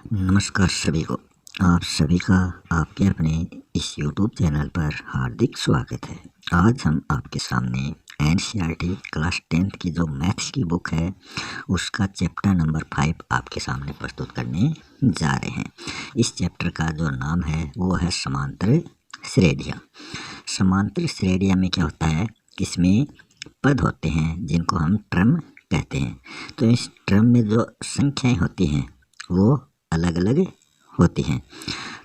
नमस्कार सभी को। आप सभी का आपके अपने इस YouTube चैनल पर हार्दिक स्वागत है। आज हम आपके सामने एनसीईआरटी क्लास 10th की जो मैथ्स की बुक है उसका चैप्टर नंबर 5 आपके सामने प्रस्तुत करने जा रहे हैं। इस चैप्टर का जो नाम है वो है समांतर श्रेणियाँ। समांतर श्रेणियाँ में क्या होता है, इसमें पद होते हैं जिनको हम टर्म कहते हैं। तो इस टर्म में जो संख्याएं होती हैं वो अलग अलग होती हैं।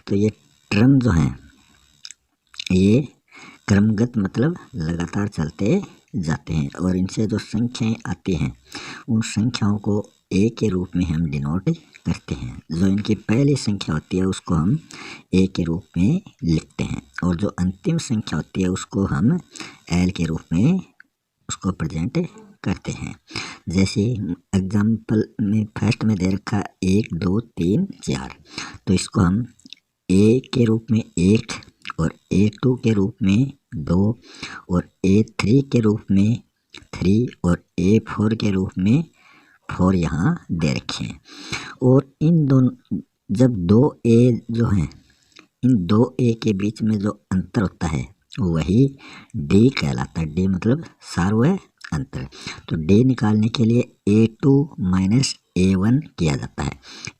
तो ये टर्म जो हैं ये क्रमगत मतलब लगातार चलते जाते हैं और इनसे जो संख्याएं आती हैं उन संख्याओं को ए के रूप में हम डिनोट करते हैं। जो इनकी पहली संख्या होती है उसको हम ए के रूप में लिखते हैं और जो अंतिम संख्या होती है उसको हम एल के रूप में उसको प्रेजेंट करते हैं। जैसे एग्जाम्पल में फर्स्ट में दे रखा 1 2 3 4, तो इसको हम ए के रूप में 1 और A2 के रूप में 2 और A3 के रूप में 3 और A4 के रूप में 4 यहाँ दे रखे हैं। और इन दोनों जब दो ए जो हैं इन दो ए के बीच में जो अंतर होता है वही डी कहलाता है। डी मतलब सार्वय अंतर। तो डी निकालने के लिए A2 माइनस A1 किया जाता है।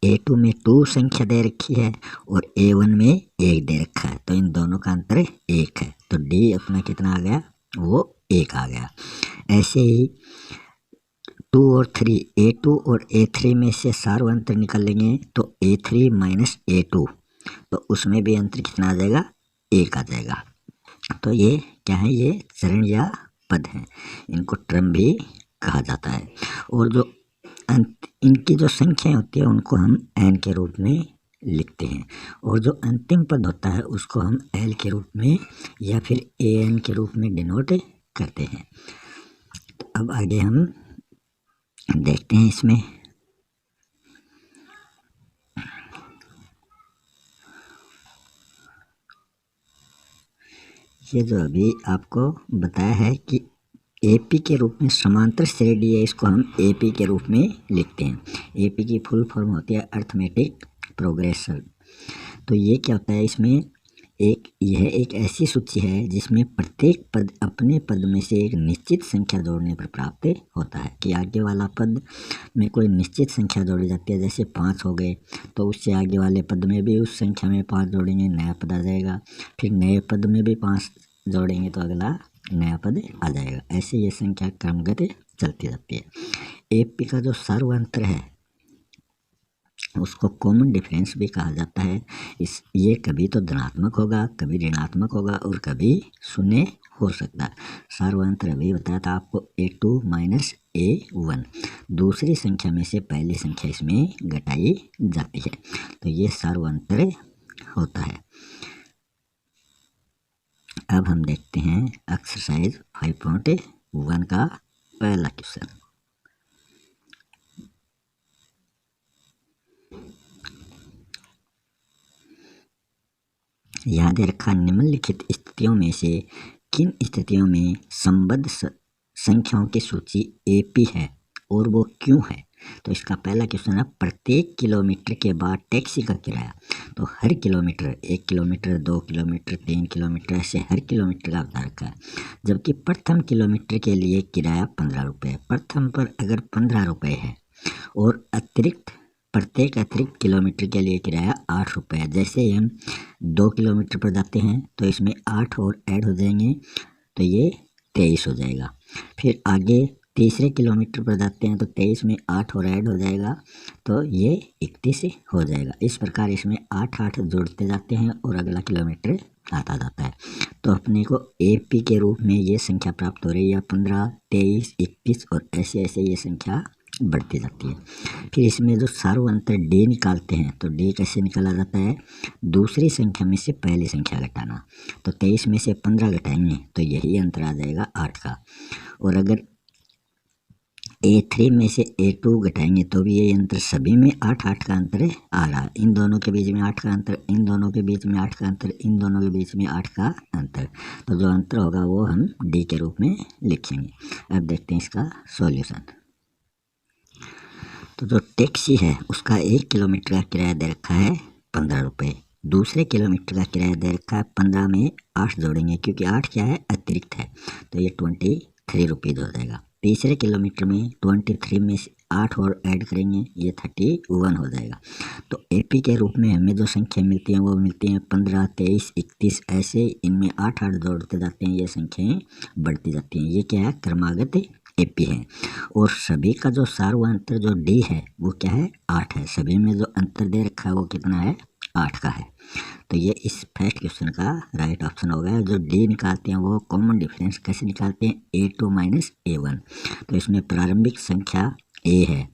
A2 में 2 संख्या दे रखी है और A1 में 1 दे रखा है, तो इन दोनों का अंतर 1 है। तो डी अपना कितना आ गया, वो 1 आ गया। ऐसे ही 2 और 3 A2 और A3 में से सार्वय अंतर निकाल लेंगे तो A3 माइनस A2, तो उसमें भी अंतर कितना आ जाएगा, 1 आ जाएगा। तो ये क्या है, ये चरण या पद हैं, इनको टर्म भी कहा जाता है। और जो इनकी जो संख्याएं होती है उनको हम एन के रूप में लिखते हैं और जो अंतिम पद होता है उसको हम एल के रूप में या फिर ए एन के रूप में डिनोट करते हैं। तो अब आगे हम देखते हैं इसमें ये जो अभी आपको बताया है कि एपी के रूप में समांतर श्रेणी है, इसको हम एपी के रूप में लिखते हैं। एपी की फुल फॉर्म होती है अर्थमेटिक प्रोग्रेशन। तो ये क्या होता है, इसमें यह एक ऐसी सूची है जिसमें प्रत्येक पद अपने पद में से एक निश्चित संख्या जोड़ने पर प्राप्त होता है। कि आगे वाला पद में कोई निश्चित संख्या जोड़ी जाती है, जैसे 5 हो गए तो उससे आगे वाले पद में भी उस संख्या में 5 जोड़ेंगे, नया पद आ जाएगा। फिर नए पद में भी 5 जोड़ेंगे तो अगला नया पद आ जाएगा। ऐसे ये संख्या क्रमगत चलती जाती है। एपी का जो सर्वांतर है उसको कॉमन डिफरेंस भी कहा जाता है। ये कभी तो धनात्मक होगा, कभी ऋणात्मक होगा और कभी शून्य हो सकता है। सर्वांतर अभी बताया था आपको A2 माइनस A1, दूसरी संख्या में से पहली संख्या इसमें घटाई जाती है, तो ये सर्वांतर होता है। अब हम देखते हैं एक्सरसाइज 5.1 का पहला क्वेश्चन। यहाँ दे रखा निम्नलिखित स्थितियों में से किन स्थितियों में संबद्ध संख्याओं की सूची एपी है और वो क्यों है। तो इसका पहला क्वेश्चन है, प्रत्येक किलोमीटर के बाद टैक्सी का किराया। तो हर किलोमीटर 1 किलोमीटर 2 किलोमीटर 3 किलोमीटर ऐसे हर किलोमीटर का बता रखा है। जबकि प्रथम किलोमीटर के लिए किराया 15 रुपये, प्रथम पर अगर 15 रुपये है और प्रत्येक अतिरिक्त किलोमीटर के लिए किराया 8 रुपये। जैसे ही हम 2 किलोमीटर पर जाते हैं तो इसमें 8 और ऐड हो जाएंगे तो ये 23 हो जाएगा। फिर आगे तीसरे किलोमीटर पर जाते हैं तो 23 में 8 और ऐड हो जाएगा तो ये 31 हो जाएगा। इस प्रकार इसमें 8 जोड़ते जाते हैं और अगला किलोमीटर आता जाता है। तो अपने को एपी के रूप में ये संख्या प्राप्त हो रही है 15, 23, 31 और ऐसे ऐसे ये संख्या बढ़ती जाती है। फिर इसमें जो सार्वंतर डी निकालते हैं तो डी कैसे निकाला जाता है, दूसरी संख्या में से पहली संख्या घटाना। तो 23 में से 15 घटाएंगे तो यही अंतर आ जाएगा 8 का। और अगर A3 में से A2 घटाएंगे तो भी ये अंतर, सभी में 8 का अंतर आ रहा है। इन दोनों के बीच में 8 का अंतर, इन दोनों के बीच में 8 का अंतर, इन दोनों के बीच में 8 का अंतर। तो जो अंतर होगा वो हम डी के रूप में लिखेंगे। अब देखते हैं इसका सॉल्यूशन। तो जो टैक्सी है उसका 1 किलोमीटर का किराया दे रखा है 15 रुपये। दूसरे किलोमीटर का किराया दे रखा है 15 में 8 जोड़ेंगे क्योंकि 8 क्या है, अतिरिक्त है, तो ये 23 रुपीज़ हो जाएगा। तीसरे किलोमीटर में 23 में 8 और ऐड करेंगे, ये 31 हो जाएगा। तो एपी के रूप में हमें जो संख्या मिलती हैं वो मिलती हैं 15, 23, 31, ऐसे इनमें 8 जोड़ते जाते हैं, ये संख्याएँ बढ़ती जाती हैं। ये क्या है, क्रमागत एपी है। और सभी का जो सार्वअंतर जो डी है वो क्या है, 8 है। सभी में जो अंतर दे रखा है वो कितना है, 8 का है। तो ये इस फर्स्ट क्वेश्चन का राइट ऑप्शन हो गया। जो डी निकालते हैं वो कॉमन डिफरेंस कैसे निकालते हैं, A2 माइनस A1। तो इसमें प्रारंभिक संख्या A है,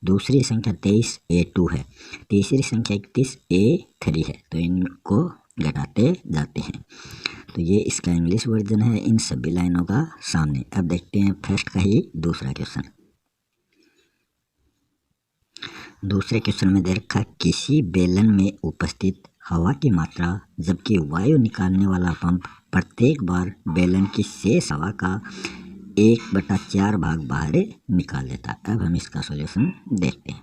दूसरी संख्या 23 A2 है, तीसरी संख्या 31 A3 है। तो इनको घटाते जाते हैं। तो ये इसका इंग्लिश वर्जन है इन सभी लाइनों का सामने। अब देखते हैं फर्स्ट का ही दूसरा क्वेश्चन। दूसरे क्वेश्चन में दे रखा, किसी बेलन में उपस्थित हवा की मात्रा जबकि वायु निकालने वाला पंप प्रत्येक बार बेलन की शेष हवा का 1/4 भाग बाहर निकाल लेता है। अब हम इसका सॉल्यूशन देखते हैं।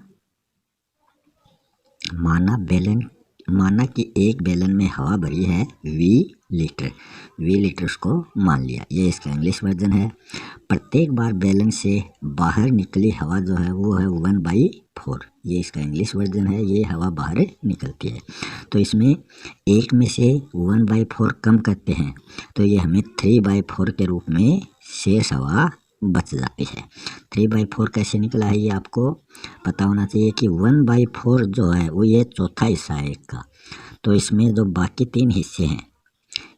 माना कि एक बेलन में हवा भरी है V लीटर उसको मान लिया। ये इसका इंग्लिश वर्जन है। प्रत्येक बार बेलन से बाहर निकली हवा जो है वो है 1/4। ये इसका इंग्लिश वर्जन है, ये हवा बाहर निकलती है। तो इसमें एक में से 1/4 कम करते हैं तो ये हमें 3/4 के रूप में शेष हवा बच जाती है। 3/4 कैसे निकला है ये आपको पता होना चाहिए कि 1/4 जो है वो ये चौथा हिस्सा है एक का। तो इसमें जो बाकी 3 हिस्से हैं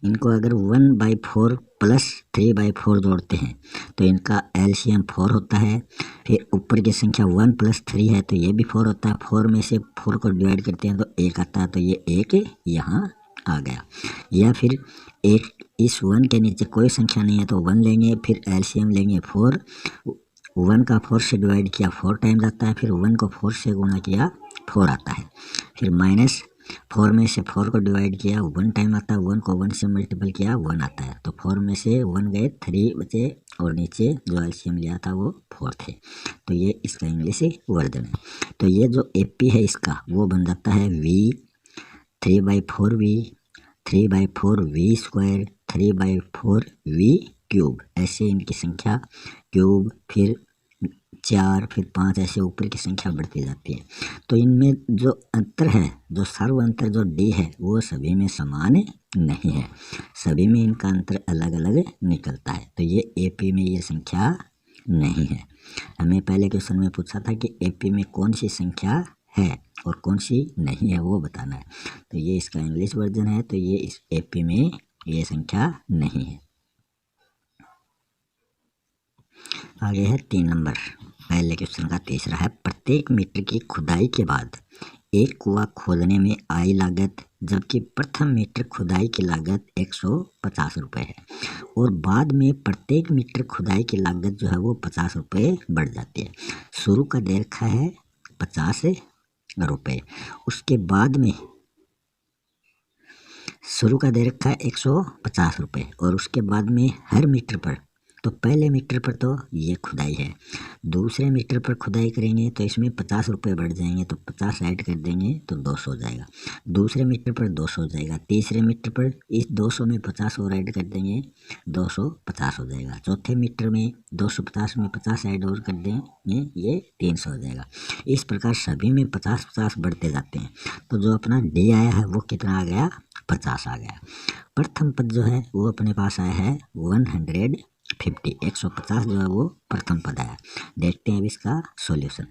इनको अगर 1/4 प्लस 3/4 जोड़ते हैं तो इनका एलसीएम 4 होता है। फिर ऊपर की संख्या 1 + 3 है तो ये भी 4 होता है। 4 में से 4 को डिवाइड करते हैं तो 1 आता है, तो ये 1 यहाँ आ गया। या फिर एक इस 1 के नीचे कोई संख्या नहीं है तो 1 लेंगे, फिर एलसीएम लेंगे 4। 1 का 4 से डिवाइड किया 4 टाइम्स आता है, फिर 1 को 4 से गुणा किया 4 आता है। फिर -4 में से 4 को डिवाइड किया 1 टाइम आता है, 1 को 1 से मल्टीपल किया 1 आता है। तो 4 में से 1 गए 3 बचे और नीचे जो एलसीएम लिया था वो 4 थे। तो ये इसका इंग्लिश वर्जन है। तो ये जो एपी है इसका वो बन जाता है V 3/4V 3/4V², 3/4V³। ऐसे इनकी संख्या क्यूब, फिर 4, फिर 5, ऐसे ऊपर की संख्या बढ़ती जाती है। तो इनमें जो अंतर है, जो सर्वांतर जो डी है वो सभी में समान नहीं है, सभी में इनका अंतर अलग अलग निकलता है। तो ये एपी में ये संख्या नहीं है। हमें पहले क्वेश्चन में पूछा था कि एपी में कौन सी संख्या है और कौन सी नहीं है वो बताना है। तो ये इसका इंग्लिश वर्जन है, तो ये इस एपी में ये संख्या नहीं है। आगे है 3 नंबर, पहले क्वेश्चन का तीसरा है। प्रत्येक मीटर की खुदाई के बाद एक कुआं खोदने में आई लागत जबकि प्रथम मीटर खुदाई की लागत 150 रुपये है और बाद में प्रत्येक मीटर खुदाई की लागत जो है वो 50 रुपये बढ़ जाती है। शुरू का दे रखा है 50 रुपये, उसके बाद में शुरू का दे रखा है 150 रुपये और उसके बाद में हर मीटर पर, तो पहले मीटर पर तो ये खुदाई है, दूसरे मीटर पर खुदाई करेंगे तो इसमें 50 रुपये बढ़ जाएंगे, तो 50 ऐड कर देंगे तो 200 हो जाएगा। दूसरे मीटर पर 200 हो जाएगा, तीसरे मीटर पर इस 200 में 50 और ऐड कर देंगे 250 हो जाएगा। चौथे मीटर में 250 में 50 ऐड और कर देंगे ये 300 हो जाएगा। इस प्रकार सभी में 50-50 बढ़ते जाते हैं। तो जो अपना डी आया है वो कितना आ गया, 50 आ गया। प्रथम पद जो है वो अपने पास आया है 150, 150 जो है वो प्रथम पद आया। देखते हैं अब इसका सॉल्यूशन।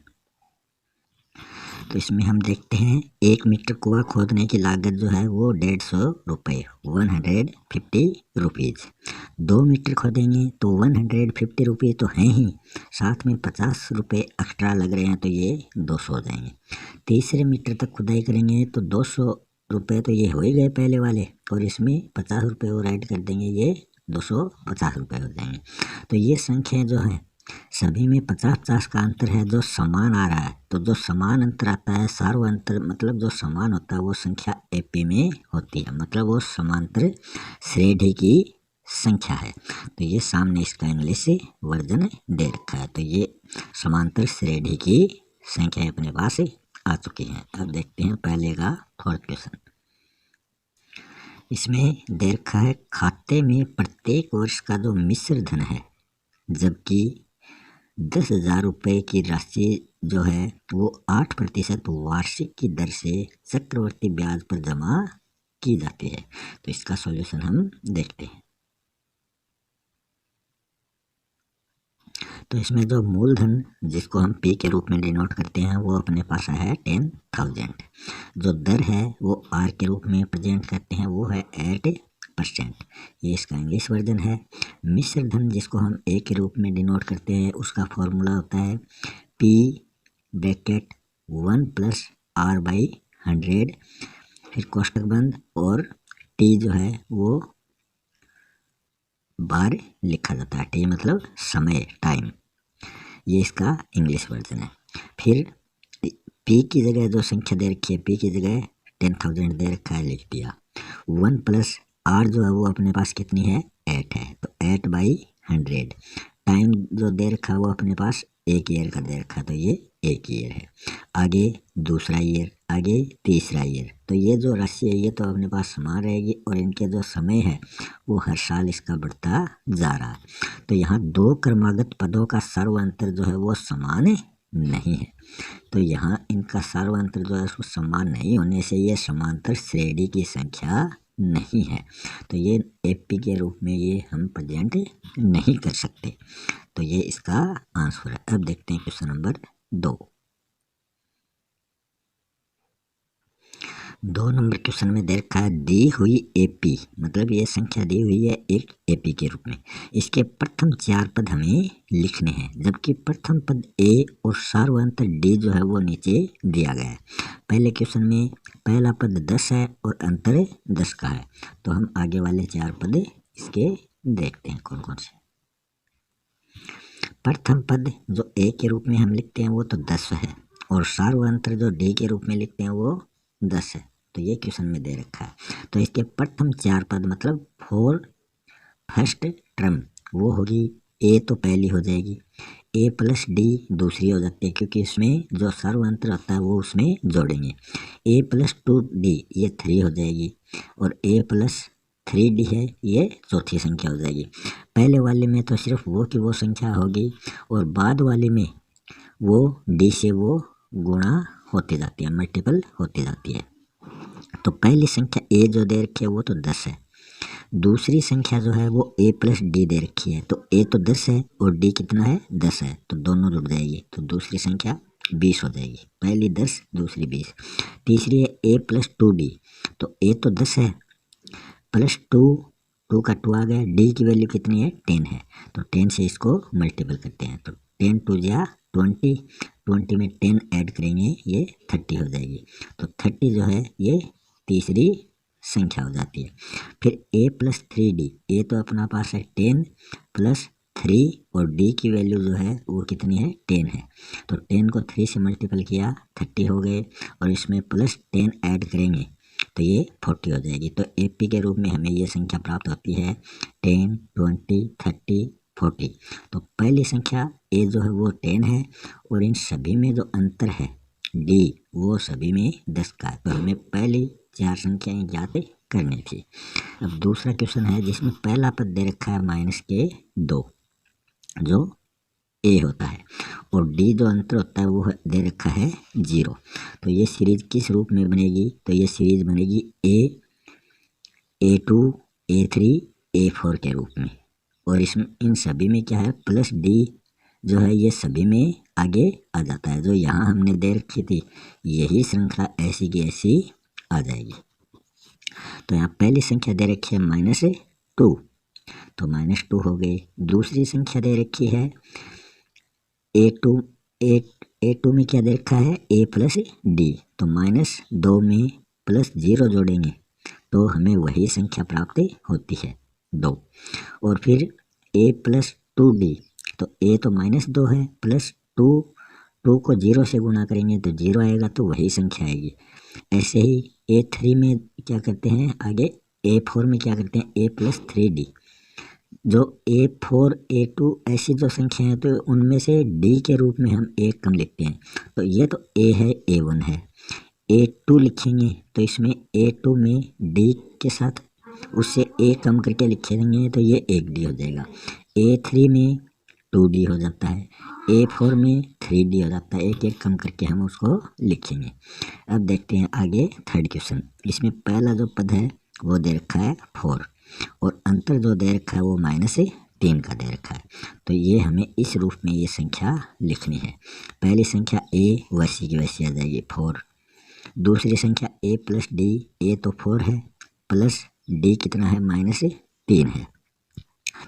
तो इसमें हम देखते हैं 1 मीटर कुआं खोदने की लागत जो है वो 150 रुपये, 150 रुपीज़। 2 मीटर खोदेंगे तो 150 रुपये तो हैं ही, साथ में 50 रुपये एक्स्ट्रा लग रहे हैं तो ये 200 हो जाएंगे। तीसरे मीटर तक खुदाई करेंगे तो 200 रुपये तो ये हो ही गए पहले वाले, और इसमें 50 रुपये और ऐड कर देंगे, ये 250 रुपये हो जाएंगे। तो ये संख्या जो है सभी में 50-50 का अंतर है जो समान आ रहा है। तो जो समान अंतर आता है, सार्व अंतर मतलब जो समान होता है वो संख्या एपी में होती है, मतलब वो समांतर श्रेणी की संख्या है। तो ये सामने इसका इंग्लिश वर्जन दे रखा है। तो ये समांतर श्रेणी की संख्याएं अपने पास आ चुकी हैं। अब देखते हैं पहले का फोर्थ क्वेश्चन। इसमें दे रखा है खाते में प्रत्येक वर्ष का जो मिश्र धन है, जबकि 10,000 रुपये की राशि जो है वो 8% वार्षिक की दर से चक्रवर्ती ब्याज पर जमा की जाती है। तो इसका सॉल्यूशन हम देखते हैं। तो इसमें जो मूलधन जिसको हम पी के रूप में डिनोट करते हैं वो अपने पास है 10,000। जो दर है वो आर के रूप में प्रेजेंट करते हैं, वो है 8%। ये इसका इंग्लिश वर्जन है। मिश्र धन जिसको हम ए के रूप में डिनोट करते हैं उसका फॉर्मूला होता है पी ब्रैकेट 1 + R/100, फिर कोष्टक बंद, और टी जो है वो बार लिखा जाता है। टी मतलब समय, टाइम। ये इसका इंग्लिश वर्जन है। फिर पी की जगह जो संख्या दे रखी है, पी की जगह 10,000 दे रखा है, लिख दिया। 1 + R जो है वो अपने पास कितनी है, 8 है, तो 8/100। टाइम जो दे रखा है वो अपने पास 1 ईयर का दे रखा है, तो ये 1 ईयर है। आगे दूसरा ईयर, आगे तीसरा ईयर। तो ये जो राशि है ये तो अपने पास समान रहेगी, और इनके जो समय है वो हर साल इसका बढ़ता जा रहा है। तो यहाँ दो क्रमागत पदों का सर्वांतर जो है वो समान नहीं है। तो यहाँ इनका सर्वांतर जो है उसको समान नहीं होने से ये समांतर श्रेणी की संख्या नहीं है। तो ये एपी के रूप में ये हम प्रेजेंट नहीं कर सकते। तो ये इसका आंसर है। अब देखते हैं क्वेश्चन नंबर 2। 2 नंबर क्वेश्चन में दे रखा है दी हुई एपी, मतलब ये संख्या दी हुई है एक एपी के रूप में। इसके प्रथम 4 पद हमें लिखने हैं, जबकि प्रथम पद ए और सार्वंतर डी जो है वो नीचे दिया गया है। पहले क्वेश्चन में पहला पद 10 है और अंतर 10 का है। तो हम आगे वाले 4 पद इसके देखते हैं कौन कौन से। प्रथम पद जो ए के रूप में हम लिखते हैं वो तो 10 है, और सार्वंतर जो डी के रूप में लिखते हैं वो 10 है। तो ये क्वेश्चन में दे रखा है। तो इसके प्रथम 4 पद मतलब 4 फर्स्ट टर्म वो होगी, ए तो पहली हो जाएगी, ए + डी दूसरी हो जाती है, क्योंकि इसमें जो सर्वांतर होता है वो उसमें जोड़ेंगे। ए + 2D ये 3 हो जाएगी, और ए + 3D है ये चौथी संख्या हो जाएगी। पहले वाले में तो सिर्फ वो की वो संख्या होगी, और बाद वाले में वो डी से वो गुणा होती जाती है, मल्टीपल होती जाती है। तो पहली संख्या ए जो दे रखी है वो तो 10 है। दूसरी संख्या जो है वो ए + डी दे रखी है, तो ए तो 10 है और डी कितना है, 10 है, तो दोनों जुड़ जाएगी, तो दूसरी संख्या 20 हो जाएगी। पहली 10, दूसरी 20। तीसरी है ए + 2D, तो ए तो 10 है, +2, 2 का 2 आ गया, डी की वैल्यू कितनी है, 10 है, तो 10 से इसको मल्टीपल करते हैं, तो 10 × 2 = 20, 20 में 10 ऐड करेंगे ये 30 हो जाएगी। तो 30 जो है ये तीसरी संख्या हो जाती है। फिर ए + 3D, ए तो अपना पास है 10 + 3, और डी की वैल्यू जो है वो कितनी है, 10 है, तो 10 को 3 से मल्टीपल किया 30 हो गए, और इसमें +10 ऐड करेंगे तो ये 40 हो जाएगी। तो एपी के रूप में हमें ये संख्या प्राप्त होती है 10, 20, 30, 40। तो पहली संख्या ए जो है वो 10 है, और इन सभी में जो अंतर है डी वो सभी में 10 का है। तो हमें पहली 4 संख्याएं ज्ञात करनी थी। अब दूसरा क्वेश्चन है जिसमें पहला पद दे रखा है -2 जो ए होता है, और डी जो अंतर होता है वो दे रखा है 0। तो ये सीरीज किस रूप में बनेगी, तो ये सीरीज बनेगी A2, A3, A4 के रूप में, और इसमें इन सभी में क्या है, +D जो है ये सभी में आगे आ जाता है। जो यहाँ हमने दे रखी थी यही श्रृंखला ऐसी की ऐसी आ जाएगी। तो यहाँ पहली संख्या दे रखी है -2, तो -2 हो गई। दूसरी संख्या दे रखी है A2 में क्या दे रखा है, A + D, तो -2 में +0 जोड़ेंगे तो हमें वही संख्या प्राप्त होती है 2। और फिर A + 2D, तो A तो -2 है, +2 को 0 से गुणा करेंगे तो 0 आएगा, तो वही संख्या आएगी। ऐसे ही A3 में क्या करते हैं, आगे A4 में क्या करते हैं, A + 3D, जो A4 A2 ऐसी जो संख्या है तो उनमें से D के रूप में हम एक कम लिखते हैं। तो ये तो A है, A1 है। A2 लिखेंगे तो इसमें A2 में D के साथ उससे A कम करके लिखेंगे तो ये 1D हो जाएगा। A3 में 2D हो जाता है। A4 में 3D हो जाता है। एक एक कम करके हम उसको लिखेंगे। अब देखते हैं आगे थर्ड क्वेश्चन। इसमें पहला जो पद है वो दे रखा है 4 और अंतर जो दे रखा है वो -3 का दे रखा है। तो ये हमें इस रूप में ये संख्या लिखनी है। पहली संख्या A वैसी की वैसी आ जाएगी 4। दूसरी संख्या A प्लस D, A तो 4 है प्लस D कितना है -3 है।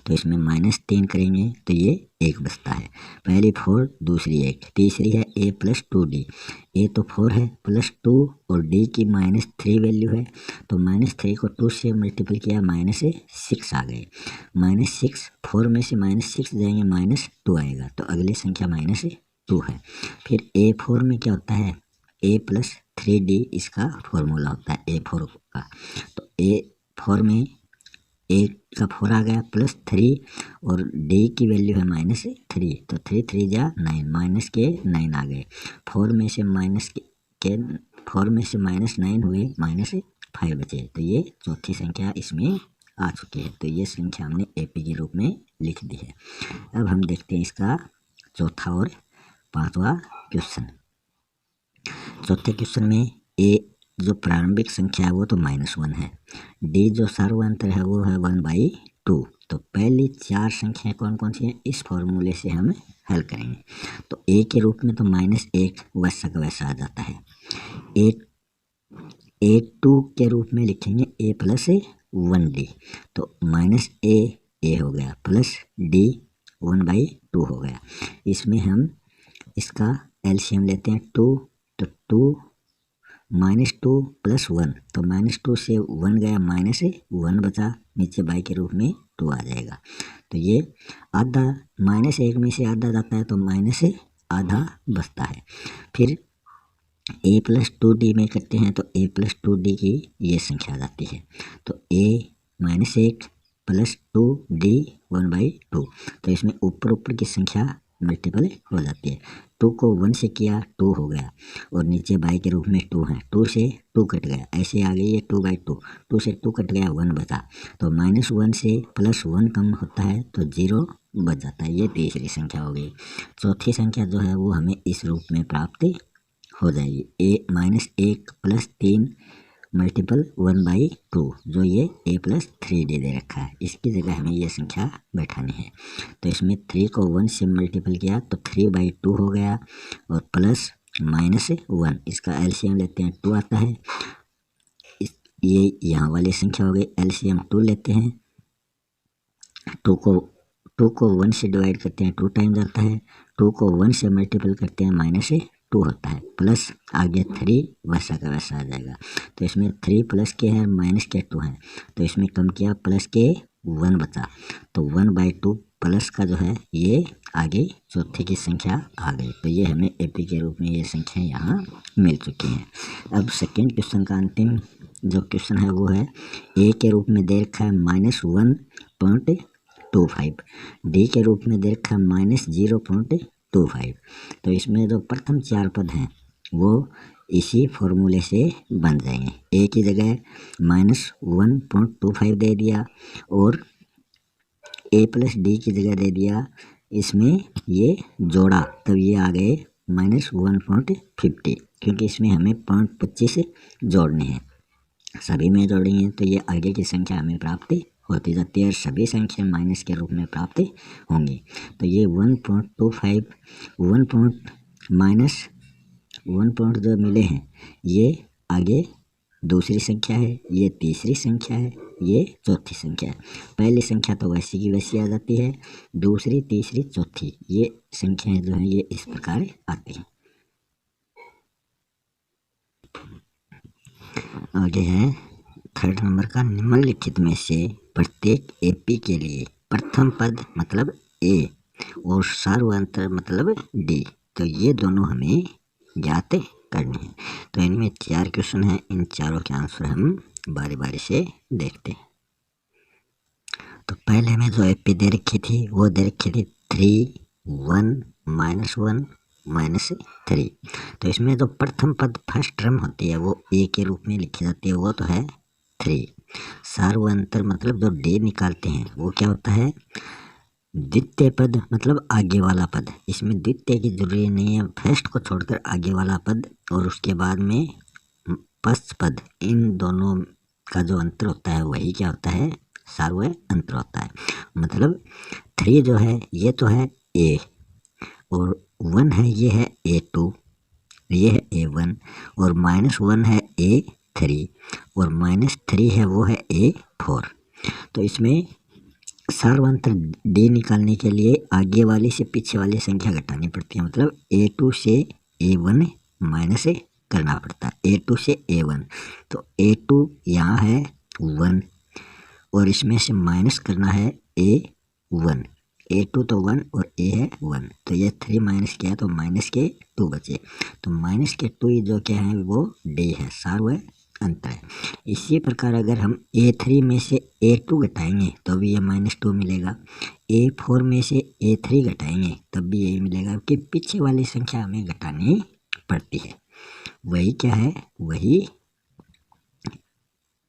तो इसमें -3 करेंगे तो ये 1 बचता है। पहली 4 दूसरी 1, तीसरी है A प्लस 2D। A तो 4 है प्लस 2 और D की -3 वैल्यू है तो -3 को 2 से मल्टीपल किया -6 आ गए। -6 4 में से -6 जाएंगे -2 आएगा तो अगली संख्या -2 है। फिर A4 में क्या होता है A प्लस 3D इसका फॉर्मूला होता है A4 का। तो A4 में एक का 4 आ गया प्लस 3 और D की वैल्यू है -3 तो 3 3 जा 9 माइनस के 9 आ गए। 4 में से -9 हुए -5 बचे तो ये चौथी संख्या इसमें आ चुकी है। तो ये संख्या हमने AP के रूप में लिख दी है। अब हम देखते हैं इसका चौथा और पांचवा क्वेश्चन। चौथे क्वेश्चन में A जो प्रारंभिक संख्या है वो तो -1 है। D जो सर्वांतर है वो है 1/2। तो पहली 4 संख्याएं कौन कौन सी हैं इस फॉर्मूले से हम हल करेंगे। तो A के रूप में तो -1 वैसा का वैसा आ जाता है। A2 के रूप में लिखेंगे A प्लस 1D तो -A हो गया प्लस D 1/2 हो गया। इसमें हम इसका एलसीएम लेते हैं 2 तो 2 -2 प्लस 1 तो -2 से 1 गया -1 बचा नीचे बाई के रूप में 2 आ जाएगा। तो ये आधा -1 में से आधा जाता है तो आधा बचता है। फिर A प्लस 2D में करते हैं तो A प्लस 2D की ये संख्या आ जाती है। तो A -1 प्लस 2D 1/2 तो इसमें ऊपर की संख्या मल्टीपल हो जाती है। 2 को 1 से किया 2 हो गया और नीचे बाई के रूप में 2 है। 2 से 2 कट गया ऐसे आ गई है 2/2। 2 से 2 कट गया 1 बचा तो -1 से +1 कम होता है तो 0 बच जाता है। ये तीसरी संख्या हो गई। चौथी संख्या जो है वो हमें इस रूप में प्राप्त हो जाएगी -1 प्लस 3 मल्टीपल 1/2 जो ये A प्लस 3D दे रखा है। इसकी जगह हमें ये संख्या बैठानी है। तो इसमें 3 को 1 से मल्टीपल किया तो 3/2 हो गया और प्लस -1 इसका एलसीएम लेते हैं 2 आता है। ये यहाँ वाली संख्या हो गई एलसीएम 2 लेते हैं। 2 को 1 से डिवाइड करते हैं 2 टाइम जाता है। 2 को 1 से मल्टीपल करते हैं -2 होता है प्लस आगे 3 वैसा का वैसा आ जाएगा। तो इसमें 3 प्लस के है माइनस के 2 है तो इसमें कम किया प्लस के 1 बचा तो 1/2 प्लस का जो है ये आगे चौथे की संख्या आ गई। तो ये हमें AP के रूप में ये संख्या यहाँ मिल चुकी हैं। अब सेकेंड क्वेश्चन का अंतिम जो क्वेश्चन है वो है A के रूप में दे रखा है -1.25 D के रूप में दे रखा है -0.25। तो इसमें जो प्रथम 4 पद हैं वो इसी फॉर्मूले से बन जाएंगे। A की जगह -1.25 दे दिया और A प्लस D की जगह दे दिया इसमें ये जोड़ा तब ये आ गए -1.50 क्योंकि इसमें हमें 0.25 जोड़ने हैं। सभी में जोड़ेंगे तो ये आगे की संख्या हमें प्राप्त होती जाती है और सभी संख्या माइनस के रूप में प्राप्त होंगी। तो ये 1.25 1 जो मिले हैं ये आगे दूसरी संख्या है, ये तीसरी संख्या है, ये चौथी संख्या है। पहली संख्या तो वैसी की वैसी आ जाती है, दूसरी तीसरी चौथी ये संख्याएं जो हैं ये इस प्रकार आती हैं। आगे है थर्ड नंबर का निम्नलिखित में से प्रत्येक AP के लिए प्रथम पद मतलब A और सार्वंतर मतलब D तो ये दोनों हमें ज्ञात करने हैं। तो इनमें 4 क्वेश्चन हैं, इन चारों के आंसर हम बारी बारी से देखते हैं। तो पहले में जो एपी दे रखी थी वो दे रखी थी 3, 1, -1, -3। तो इसमें जो प्रथम पद फर्स्ट टर्म होती है वो ए के रूप में लिखी जाती है, वो तो है 3। सार्वंतर मतलब जो डी निकालते हैं वो क्या होता है, द्वितीय पद मतलब आगे वाला पद। इसमें द्वितीय की जरूरी नहीं है, फर्स्ट को छोड़कर आगे वाला पद और उसके बाद में पश्च पद, इन दोनों का जो अंतर होता है वही क्या होता है, सार्वय अंतर होता है। मतलब 3 जो है ये तो है ए, और 1 है ये है A2, ये है A1, और -1 है A3, और -3 है वो है A4। तो इसमें सार्वंतर डी निकालने के लिए आगे वाली से पीछे वाली संख्या घटानी पड़ती है। मतलब A2 से A1 माइनस करना पड़ता है, A2 से A1। तो A2 यहाँ है 1 और इसमें से माइनस करना है A1। A2 तो 1 और A है 1, तो ये 3 माइनस किया तो माइनस के 2 बचे। तो माइनस के 2 जो क्या है वो डी है, सार्वय अंतर है। इसी प्रकार अगर हम A3 में से A2 घटाएंगे तो भी ये -2 मिलेगा, A4 में से A3 घटाएंगे तब भी यही मिलेगा, कि पीछे वाली संख्या हमें घटानी पड़ती है। वही क्या है, वही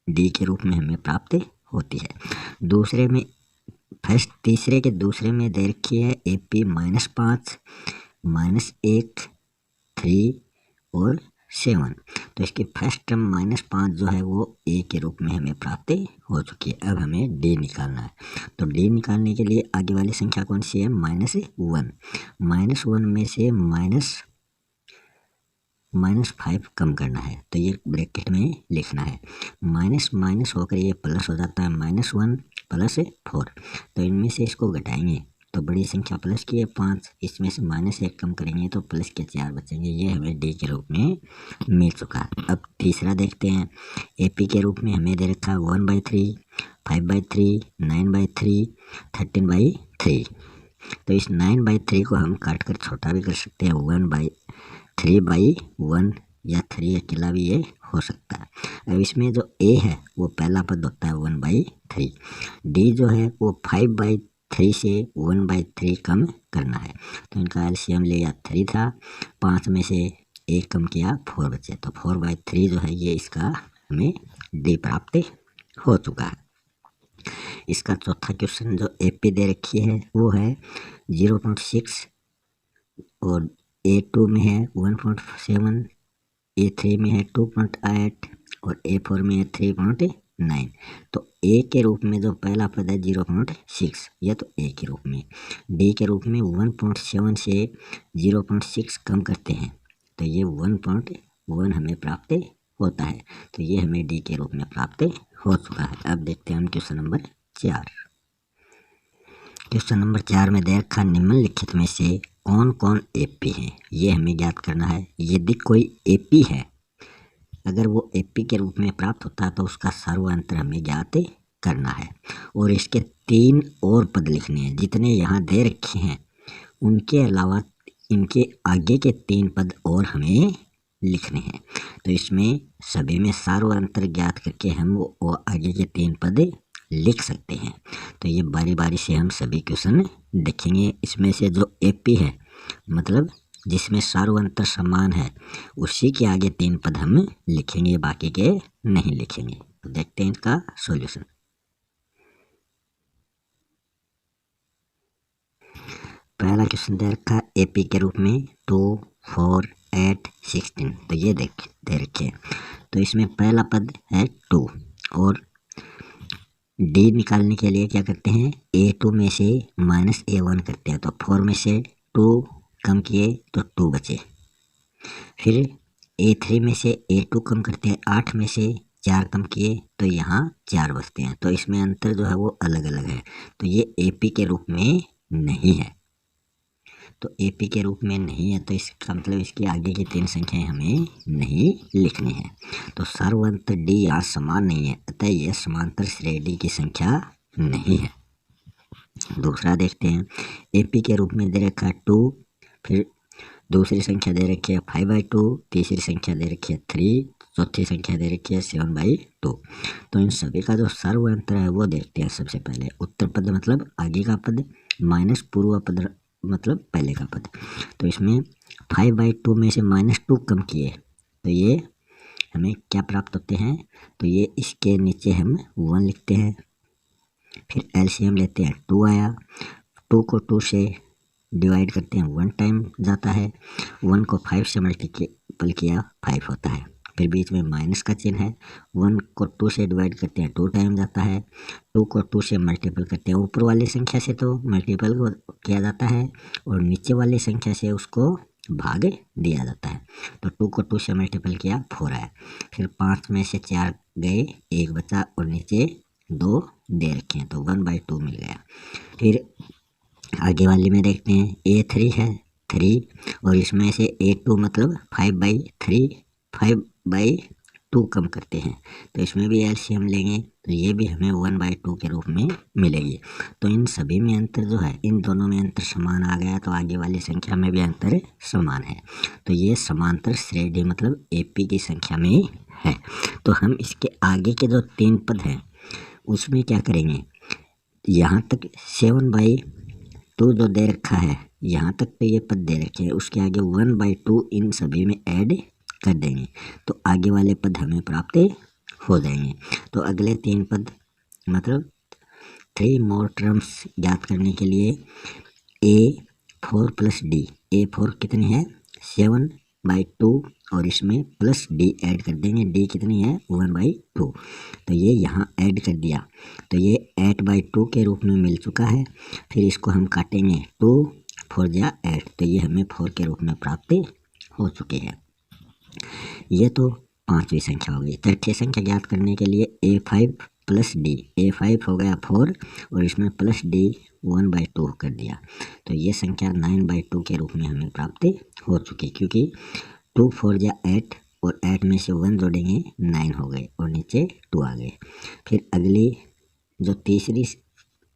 डी के रूप में हमें प्राप्त होती है। दूसरे में तीसरे के दूसरे में दे रखी है AP -5, -1, 3 और 7। तो इसकी फर्स्ट टर्म -5 जो है वो ए के रूप में हमें प्राप्त हो चुकी है। अब हमें डी निकालना है। तो डी निकालने के लिए आगे वाली संख्या कौन सी है, -1। -1 में से -5 कम करना है, तो ये ब्रैकेट में लिखना है। माइनस माइनस होकर ये प्लस हो जाता है, -1 + 4। तो इनमें से इसको घटाएंगे तो बड़ी संख्या प्लस की है 5, इसमें से -1 कम करेंगे तो प्लस के 4 बचेंगे। ये हमें डी के रूप में मिल चुका है। अब तीसरा देखते हैं। एपी के रूप में हमें दे रखा है 1/3, 5/3, 9/3, 13/3। तो इस 9/3 को हम काट कर छोटा भी कर सकते हैं, 1/3/1 या 3 अकेला भी ये हो सकता है। अब इसमें जो ए है वो पहला पद होता है 1/3, डी जो है वो 5/3 से 1/3 कम करना है। तो इनका एलसीएम लिया 3 था, 5 में से 1 कम किया 4 बचे, तो 4/3 जो है ये इसका हमें डी प्राप्त हो चुका है। इसका चौथा क्वेश्चन जो एपी दे रखी है वो है 0.6, और A2 में है 1.7, A3 में है 2.8 और A4 में है 3.9। तो A के रूप में जो पहला पद है 0.6, यह तो A के रूप में। D के रूप में 1.7 से 0.6 कम करते हैं तो ये 1.1 हमें प्राप्त होता है। तो ये हमें D के रूप में प्राप्त हो चुका है। अब देखते हैं हम क्वेश्चन नंबर 4। क्वेश्चन नंबर 4 में दे रखा निम्नलिखित में से कौन कौन एपी है, ये हमें ज्ञात करना है। यदि कोई एपी है, अगर वो एपी के रूप में प्राप्त होता है तो उसका सर्वांतर हमें ज्ञात करना है, और इसके 3 और पद लिखने हैं। जितने यहाँ दे रखे हैं उनके अलावा इनके आगे के 3 पद और हमें लिखने हैं। तो इसमें सभी में सर्वांतर ज्ञात करके हम वो आगे के 3 पद लिख सकते हैं। तो ये बारी बारी से हम सभी क्वेश्चन देखेंगे। इसमें से जो एपी है मतलब जिसमें सर्वांतर समान है उसी के आगे 3 पद हम लिखेंगे, बाकी के नहीं लिखेंगे। तो देखते हैं इसका सॉल्यूशन। पहला क्वेश्चन दे रखा है एपी के रूप में 2, 4, 8, 16। तो ये दे रखे। तो इसमें पहला पद है 2, और डी निकालने के लिए क्या करते हैं, A2 में से -A1 करते हैं। तो 4 में से 2 कम किए तो 2 बचे। फिर A3 में से A2 कम करते हैं, 8 में से 4 कम किए तो यहाँ 4 बचते हैं। तो इसमें अंतर जो है वो अलग अलग है, तो ये AP के रूप में नहीं है। तो AP के रूप में नहीं है तो इसका मतलब इसके आगे की 3 संख्याएं हमें नहीं लिखनी है। तो सर्वांतर डी यहाँ समान नहीं है, अतः यह समांतर श्रेणी डी की संख्या नहीं है। दूसरा देखते हैं। AP के रूप में दे रखा है 2, फिर दूसरी संख्या दे रखी है 5/2, तीसरी संख्या दे रखी है 3, चौथी संख्या दे रखी है 7/2। तो इन सभी का जो सर्व अंतर है वो देखते हैं। सबसे पहले उत्तर पद मतलब आगे का पद माइनस पूर्व पद मतलब पहले का पद। तो इसमें 5/2 में से -2 कम किए तो ये हमें क्या प्राप्त होते हैं, तो ये इसके नीचे हम 1 लिखते हैं। फिर एलसीएम लेते हैं, 2 आया, 2 को 2 से डिवाइड करते हैं 1 टाइम जाता है, 1 को 5 से मल्टीपल किया 5 होता है। फिर बीच में माइनस का चिन्ह है, 1 को 2 से डिवाइड करते हैं 2 टाइम जाता है, 2 को 2 से मल्टीपल करते हैं ऊपर वाली संख्या से तो मल्टीपल किया जाता है और नीचे वाली संख्या से उसको भाग दिया जाता है। तो 2 को 2 से मल्टीपल किया 4 आया। फिर 5 में से 4 गए, 1 बचा और नीचे 2 दे रखे हैं तो 1/2 मिल गया। फिर आगे वाली में देखते हैं, A3 है 3 और इसमें से A2 मतलब 5/3 5/2 कम करते हैं तो इसमें भी एलसीएम लेंगे तो ये भी हमें 1/2 के रूप में मिलेगी। तो इन सभी में अंतर जो है, इन दोनों में अंतर समान आ गया तो आगे वाली संख्या में भी अंतर समान है। तो ये समांतर श्रेणी मतलब AP की संख्या में है। तो हम इसके आगे के जो 3 पद हैं उसमें क्या करेंगे, यहाँ तक 7/2 जो दे रखा है यहाँ तक तो ये पद दे रखे हैं, उसके आगे 1/2 इन सभी में ऐड कर देंगे तो आगे वाले पद हमें प्राप्त हो जाएंगे। तो अगले 3 पद मतलब 3 मोर टर्म्स ज्ञात करने के लिए A4 + D, A4 कितनी है 7/2 और इसमें प्लस D ऐड कर देंगे, D कितनी है 1/2 तो ये यहाँ ऐड कर दिया तो ये 8/2 के रूप में मिल चुका है। फिर इसको हम काटेंगे 2 4 जा 8 तो ये हमें 4 के रूप में प्राप्त हो चुकी है। ये तो 5वीं संख्या हो गई। 6ठी संख्या ज्ञात करने के लिए A5 + D, A5 हो गया 4 और इसमें प्लस D 1/2 कर दिया तो ये संख्या 9/2 के रूप में हमें प्राप्त हो चुकी, क्योंकि 2 4 जा 8 और 8 में से 1 जोड़ेंगे 9 हो गए और नीचे 2 आ गए। फिर अगली जो तीसरी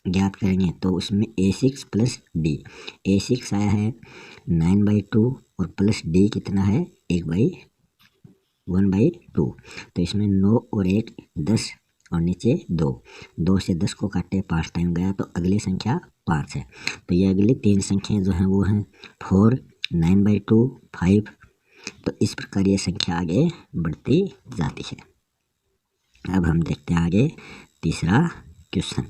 ज्ञात करेंगे तो उसमें A6 + D, A6 आया है 9/2 और प्लस D कितना है 1/2 तो इसमें 9 और 1 10 और नीचे 2 से 10 को काटे 5 टाइम गया तो अगली संख्या 5 है। तो ये अगली 3 संख्याएं जो हैं वो हैं 4 9/2 5। तो इस प्रकार ये संख्या आगे बढ़ती जाती है। अब हम देखते हैं आगे तीसरा क्वेश्चन।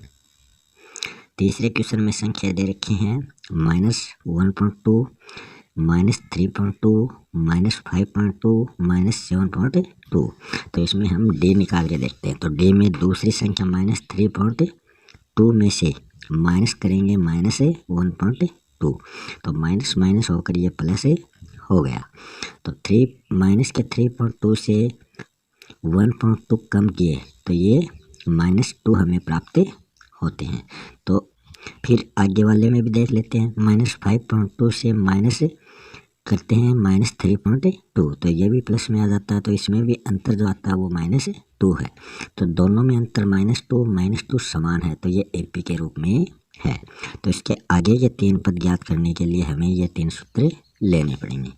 तीसरे क्वेश्चन में संख्या दे रखी हैं -1.2 -3.2 -5.2 -7.2। तो इसमें हम D निकाल के देखते हैं। तो D में दूसरी संख्या -3.2 में से माइनस करेंगे -1.2 तो माइनस माइनस होकर ये प्लस हो गया। तो 3 से 1.2 कम किए तो ये -2 हमें प्राप्त होते हैं। तो फिर आगे वाले में भी देख लेते हैं, -5.2 से माइनस करते हैं -3.2 तो ये भी प्लस में आ जाता है। तो इसमें भी अंतर जो आता है वो -2 है। तो दोनों में अंतर -2 समान है तो ये AP के रूप में है। तो इसके आगे के 3 पद ज्ञात करने के लिए हमें ये 3 सूत्र लेने पड़ेंगे।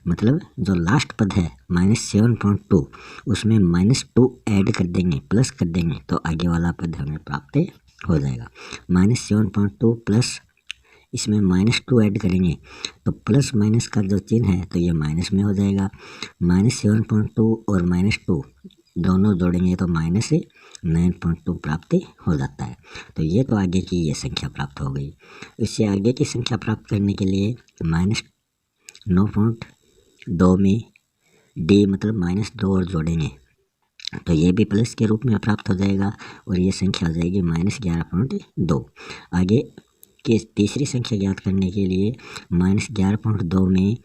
मतलब जो लास्ट पद है -7.2 उसमें -2 ऐड कर देंगे, प्लस कर देंगे तो आगे वाला पद हमें प्राप्त हो जाएगा। -7.2 प्लस इसमें -2 ऐड करेंगे तो प्लस माइनस का जो चिन्ह है तो ये माइनस में हो जाएगा। -7.2 और -2 दोनों जोड़ेंगे तो -9.2 प्राप्त हो जाता है। तो ये तो आगे की ये संख्या प्राप्त हो गई। इससे आगे की संख्या प्राप्त करने के लिए -9.2 में D मतलब -2 और जोड़ेंगे तो ये भी प्लस के रूप में प्राप्त हो जाएगा और ये संख्या हो जाएगी -11.2। आगे की तीसरी संख्या ज्ञात करने के लिए -11.2 में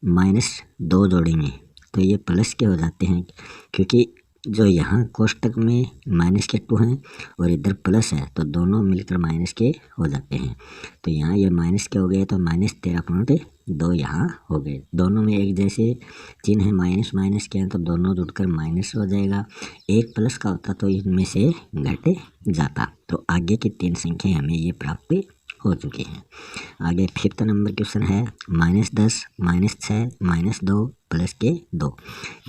-2 जोड़ेंगे तो ये प्लस के हो जाते हैं, क्योंकि जो यहाँ कोष्टक में -2 हैं और इधर प्लस है तो दोनों मिलकर माइनस के हो जाते हैं। तो यहाँ ये माइनस के हो गए तो -13.2 यहाँ हो गए। दोनों में एक जैसे चिन्ह है, माइनस माइनस के हैं तो दोनों जुड़कर माइनस हो जाएगा। एक प्लस का होता तो इनमें से घट जाता। तो आगे की 3 संख्याएं हमें ये प्राप्त हो चुकी हैं। आगे 5th नंबर क्वेश्चन है -10 -6 -2 प्लस के 2।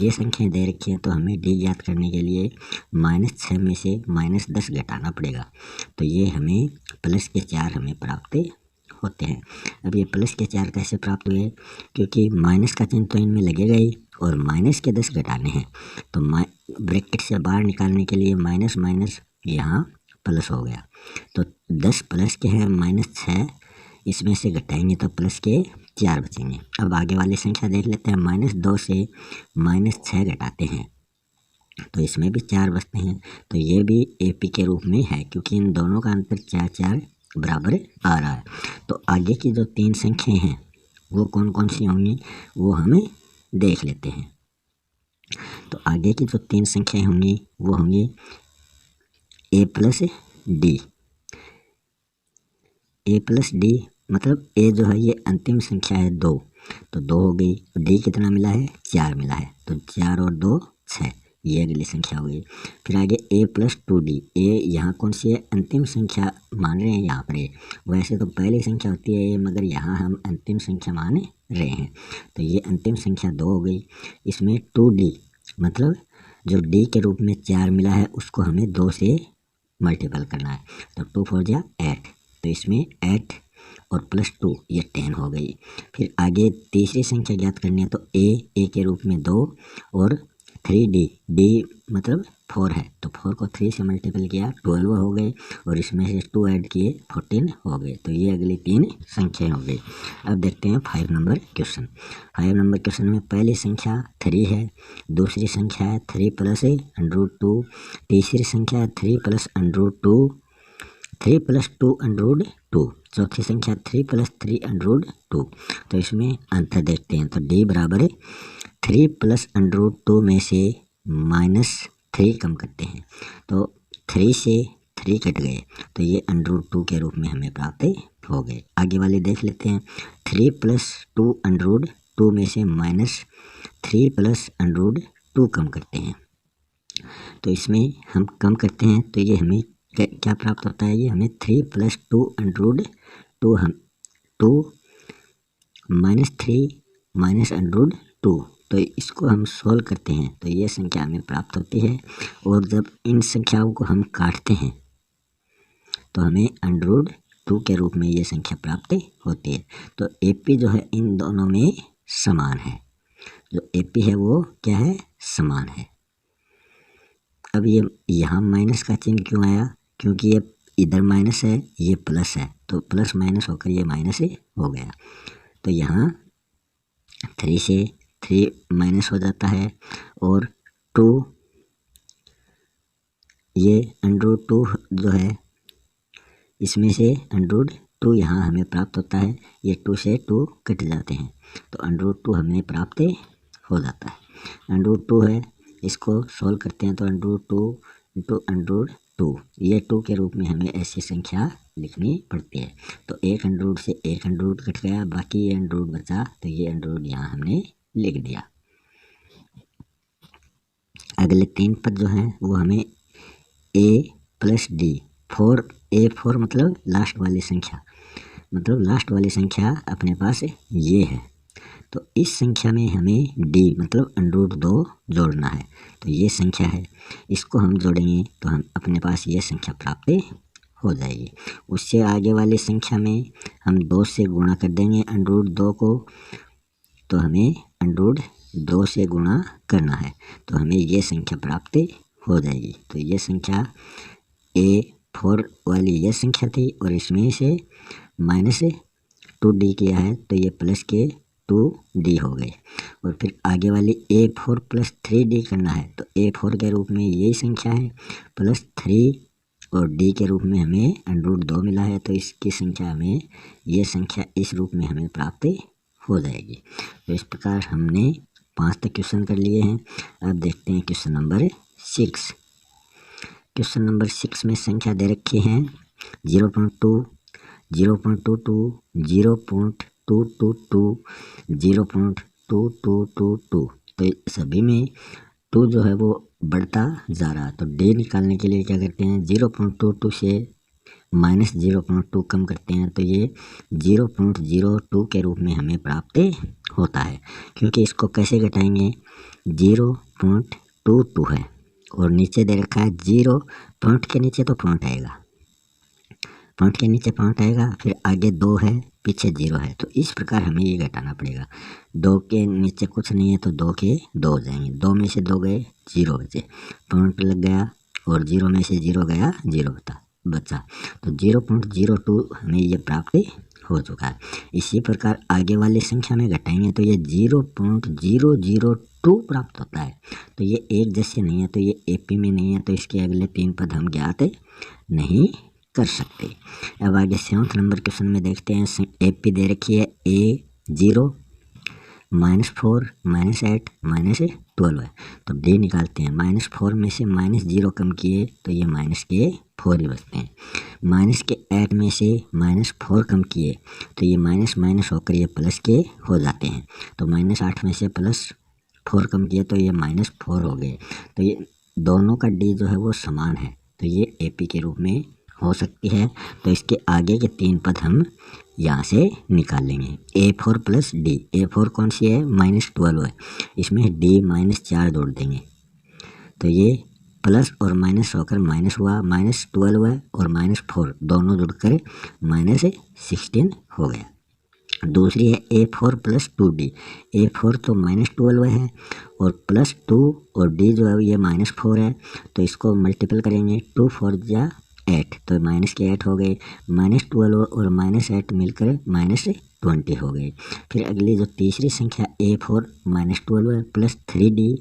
ये संख्याएं दे रखी हैं तो हमें डी ज्ञात करने के लिए -6 में से -10 घटाना पड़ेगा। तो ये हमें प्लस के 4 हमें प्राप्त होते हैं। अब ये प्लस के 4 कैसे प्राप्त हुए, क्योंकि माइनस का चिन्ह तो इनमें लगेगा ही और माइनस के 10 घटाने हैं, तो ब्रैकेट से बाहर निकालने के लिए माइनस माइनस यहाँ प्लस हो गया। तो 10 प्लस के हैं -6, इसमें से घटाएंगे तो प्लस के 4 बचेंगे। अब आगे वाली संख्या देख लेते हैं। -2 से -6 घटाते हैं तो इसमें भी 4 बचते हैं। तो ये भी AP के रूप में है, क्योंकि इन दोनों का अंतर 4 बराबर आ रहा है। तो आगे की जो 3 संख्याएं हैं वो कौन कौन सी होंगी वो हमें देख लेते हैं। तो आगे की जो 3 संख्याएं होंगी वो होंगी A plus D। A plus D मतलब A जो है ये अंतिम संख्या है 2, तो 2 हो गई। D कितना मिला है, 4 मिला है, तो 4 और 2 6, ये अगली संख्या हो गई। फिर आगे A प्लस 2D। A यहाँ कौन सी है, अंतिम संख्या मान रहे हैं यहाँ पर। वैसे तो पहली संख्या होती है A, मगर यहाँ हम अंतिम संख्या मान रहे हैं, तो ये अंतिम संख्या 2 हो गई। इसमें 2D मतलब जो D के रूप में 4 मिला है उसको हमें 2 से मल्टीपल करना है, तो 2 4 जा 8, तो इसमें 8 और प्लस 2 ये 10 हो गई। फिर आगे तीसरी संख्या ज्ञात करनी है, तो A के रूप में 2 और 3D, D मतलब 4 है, तो 4 को 3 से मल्टीपल किया 12 हो गए, और इसमें से 2 ऐड किए 14 हो गए। तो ये अगली 3 संख्याएं हो गई। अब देखते हैं 5 नंबर क्वेश्चन। 5 नंबर क्वेश्चन में पहली संख्या 3 है, दूसरी संख्या है 3 प्लस √2, तीसरी संख्या है 3 प्लस √2, 3 प्लस 2√2, चौथी संख्या 3 प्लस 3√2। तो इसमें अंतर देखते हैं। तो D बराबर 3 प्लस √2 में से -3 कम करते हैं, तो 3 से 3 कट गए, तो ये √2 के रूप में हमें प्राप्त हो गए। आगे वाले देख लेते हैं। 3 प्लस 2√2 में से -3 प्लस √2 कम करते हैं, तो इसमें हम कम करते हैं तो ये हमें क्या प्राप्त होता है, ये हमें 3 प्लस 2√2 हम 2 -3 -√2, तो इसको हम सोल्व करते हैं तो ये संख्या हमें प्राप्त होती है। और जब इन संख्याओं को हम काटते हैं तो हमें √2 के रूप में ये संख्या प्राप्त होती है। तो AP जो है इन दोनों में समान है, जो AP है वो क्या है, समान है। अब ये यहाँ माइनस का चिन्ह क्यों आया, क्योंकि ये इधर माइनस है ये प्लस है, तो प्लस माइनस होकर ये माइनस हो गया। तो यहाँ 3 से 3 माइनस हो जाता है, और 2 ये √2 जो है इसमें से √2 यहाँ हमें प्राप्त होता है, ये 2 से 2 कट जाते हैं, तो √2 हमें प्राप्त हो जाता है। √2 है, इसको सोल्व करते हैं तो √2 × √2, ये 2 के रूप में हमें ऐसी संख्या लिखनी पड़ती है। तो एक √ से एक √ कट गया, बाकी ये √ बचा, तो ये √ यहाँ हमने लिख दिया। अगले 3 पद जो हैं वो हमें A प्लस D, 4 मतलब लास्ट वाली संख्या, मतलब लास्ट वाली संख्या अपने पास ये है, तो इस संख्या में हमें D मतलब √2 जोड़ना है। तो ये संख्या है, इसको हम जोड़ेंगे तो हम अपने पास ये संख्या प्राप्त हो जाएगी। उससे आगे वाली संख्या में हम 2 से गुणा कर देंगे √2 को, तो हमें √2 से गुणा करना है, तो हमें ये संख्या प्राप्त हो जाएगी। तो ये संख्या A4 वाली ये संख्या थी, और इसमें से -2D किया है, तो ये प्लस के 2D हो गए। और फिर आगे वाली A4 प्लस 3D करना है, तो A4 के रूप में यही संख्या है, प्लस 3 और D के रूप में हमें √2 मिला है, तो इसकी संख्या हमें ये संख्या इस रूप में हमें प्राप्त हो जाएगी। तो इस प्रकार हमने 5 तक क्वेश्चन कर लिए हैं। अब देखते हैं क्वेश्चन नंबर 6। क्वेश्चन नंबर 6 में संख्या दे रखी हैं 0.2, 0.22, 0.222, 0.2222, तो सभी में 2 जो है वो बढ़ता जा रहा है। तो D निकालने के लिए क्या करते हैं, 0.22 से -0.2 कम करते हैं तो ये 0.02 के रूप में हमें प्राप्त होता है। क्योंकि इसको कैसे घटाएंगे, 0.22 है और नीचे दे रखा है 0 पॉइंट के नीचे तो पॉइंट आएगा, पॉइंट के नीचे पॉइंट आएगा, फिर आगे 2 है, पीछे 0 है। तो इस प्रकार हमें ये घटाना पड़ेगा। 2 के नीचे कुछ नहीं है तो 2 के 2 हो जाएंगे, 2 में से 2 गए, 0 बचे, पॉइंट लग गया और 0 में से 0 गया, 0 बचा। तो 0.02 हमें ये प्राप्त हो चुका है। इसी प्रकार आगे वाली संख्या में घटाएंगे तो ये 0.002 प्राप्त होता है। तो ये एक जैसे नहीं है, तो ये एपी में नहीं है, तो इसके अगले 3 पद हम ज्ञात नहीं कर सकते। अब आगे 7 नंबर क्वेश्चन में देखते हैं। एपी दे रखी है A0 -4 -8 -12 है। तो डी निकालते हैं। -4 में से -0 कम किए तो ये माइनस के 4 ही बचते हैं। माइनस के 8 में से -4 कम किए तो ये माइनस माइनस होकर ये प्लस के हो जाते हैं। तो -8 में से +4 कम किए तो ये -4 हो गए। तो ये दोनों का डी जो है वो समान है, तो ये एपी के रूप में हो सकती है। तो इसके आगे के 3 पद हम यहाँ से निकाल लेंगे। A4 + D। A4 कौन सी है, -12 है, इसमें D -4 जोड़ देंगे तो ये प्लस और माइनस होकर माइनस हुआ, -12 है और -4 दोनों जुड़कर -16 हो गया। दूसरी है A4 + 2D। A4 तो -12 है और +2 और D जो है ये -4 है, तो इसको मल्टीपल करेंगे, 2 4 जा 8 तो माइनस के 8 हो गए, -12 और -8 मिलकर -20 हो गए। फिर अगली जो तीसरी संख्या A4 -12 है + 3D।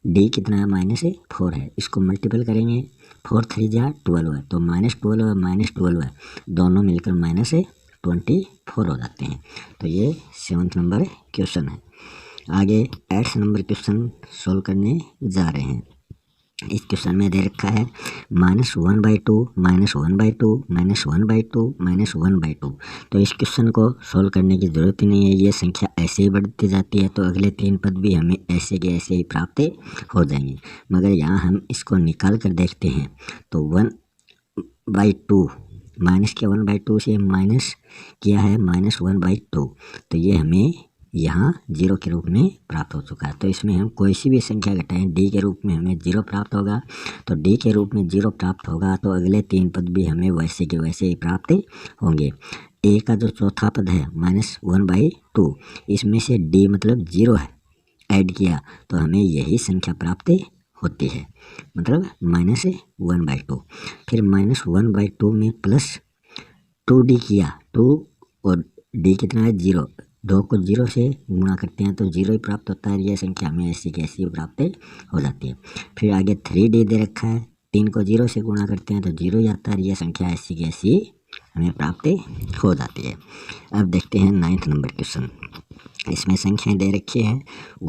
D कितना है, -4 है, इसको मल्टीपल करेंगे, 4 3 जा 12 है, तो -12 है -12 है दोनों मिलकर -24 हो जाते हैं। तो ये 7 नंबर क्वेश्चन है। आगे 8 नंबर क्वेश्चन सोल्व करने जा रहे हैं। इस क्वेश्चन में दे रखा है -1/2 -1/2 -1/2 -1/2। तो इस क्वेश्चन को सोल्व करने की ज़रूरत ही नहीं है, ये संख्या ऐसे ही बढ़ती जाती है, तो अगले 3 पद भी हमें ऐसे के ऐसे ही प्राप्त हो जाएंगे। मगर यहाँ हम इसको निकाल कर देखते हैं तो 1/2 माइनस के 1/2 से माइनस किया है -1/2, तो ये हमें यहाँ 0 के रूप में प्राप्त हो चुका है। तो इसमें हम कोई सी भी संख्या घटाएं, डी के रूप में हमें 0 प्राप्त होगा। तो डी के रूप में 0 प्राप्त होगा तो अगले 3 पद भी हमें वैसे के वैसे ही प्राप्त होंगे। ए का जो चौथा पद है -1/2, इसमें से डी मतलब 0 है, ऐड किया तो हमें यही संख्या प्राप्त होती है, मतलब -1/2। फिर -1/2 में +2D किया, 2 और D कितना है, 0, 2 को 0 से गुणा करते हैं तो 0 ही प्राप्त होता है। यह संख्या हमें ऐसी की ऐसी प्राप्त हो जाती है। फिर आगे 3D दे रखा है, 3 को 0 से गुणा करते हैं तो 0 ही आता है। यह संख्या ऐसी की ऐसी हमें प्राप्त हो जाती है। अब देखते हैं 9 नंबर क्वेश्चन। इसमें संख्याएं दे रखी हैं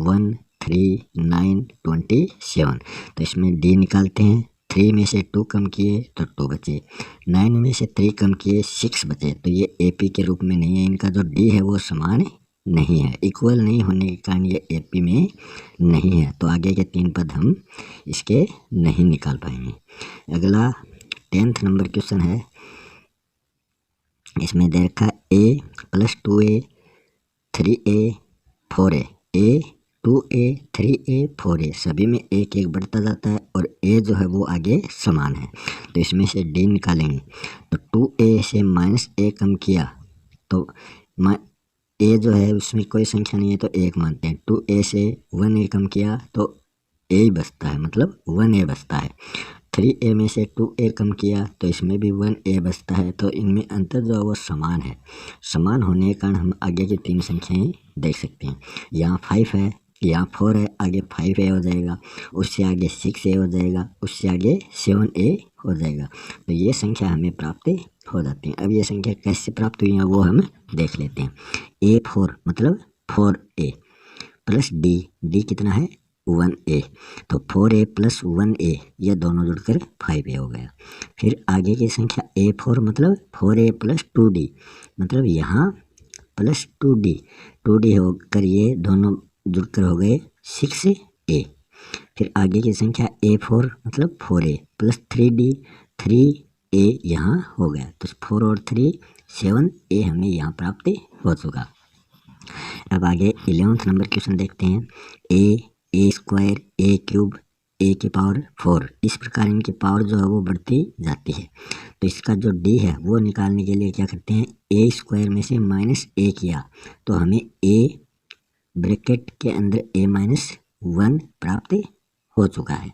1 3 9 27। तो इसमें D निकालते हैं। 3 में से 2 कम किए तो 2 बचे, 9 में से 3 कम किए 6 बचे। तो ये AP के रूप में नहीं है, इनका जो D है वो समान नहीं है, इक्वल नहीं होने के कारण ये AP में नहीं है। तो आगे के 3 पद हम इसके नहीं निकाल पाएंगे। अगला 10th नंबर क्वेश्चन है। इसमें दे रखा A + 2A 3A 4A, A 2A 3A 4A सभी में 1 1 बढ़ता जाता है और A जो है वो आगे समान है। तो इसमें से D निकालेंगे तो 2A से -A कम किया तो A जो है उसमें कोई संख्या नहीं है तो 1 मानते हैं। 2A से 1A कम किया तो A ही बचता है, मतलब 1A बचता है। 3A में से 2A कम किया तो इसमें भी 1A बचता है। तो इनमें अंतर जो है वो समान है। समान होने के कारण हम आगे की 3 संख्याएं देख सकते हैं। यहाँ 5 है, यहाँ 4 है, आगे 5A हो जाएगा, उससे आगे 6A हो जाएगा, उससे आगे 7A हो जाएगा। तो ये संख्या हमें प्राप्त हो जाती है। अब ये संख्या कैसे प्राप्त हुई है वो हम देख लेते हैं। A4 मतलब 4A + D कितना है, 1A, तो 4A + 1A ये दोनों जुड़कर 5A हो गया। फिर आगे की संख्या A4 मतलब 4A + 2D, मतलब यहाँ +2D होकर ये दोनों जुड़कर हो गए 6A। फिर आगे की संख्या A4 मतलब 4A + 3D, 3A ए यहाँ हो गया। तो 4 और 3 7 ए हमें यहाँ प्राप्त हो चुका। अब आगे 11वां नंबर क्वेश्चन देखते हैं। ए स्क्वायर, ए क्यूब, ए की पावर 4, इस प्रकार इनकी पावर जो है वो बढ़ती जाती है। तो इसका जो डी है वो निकालने के लिए क्या करते हैं, ए स्क्वायर में से माइनस ए किया तो हमें ए ब्रैकेट के अंदर ए माइनस 1 प्राप्त हो चुका है।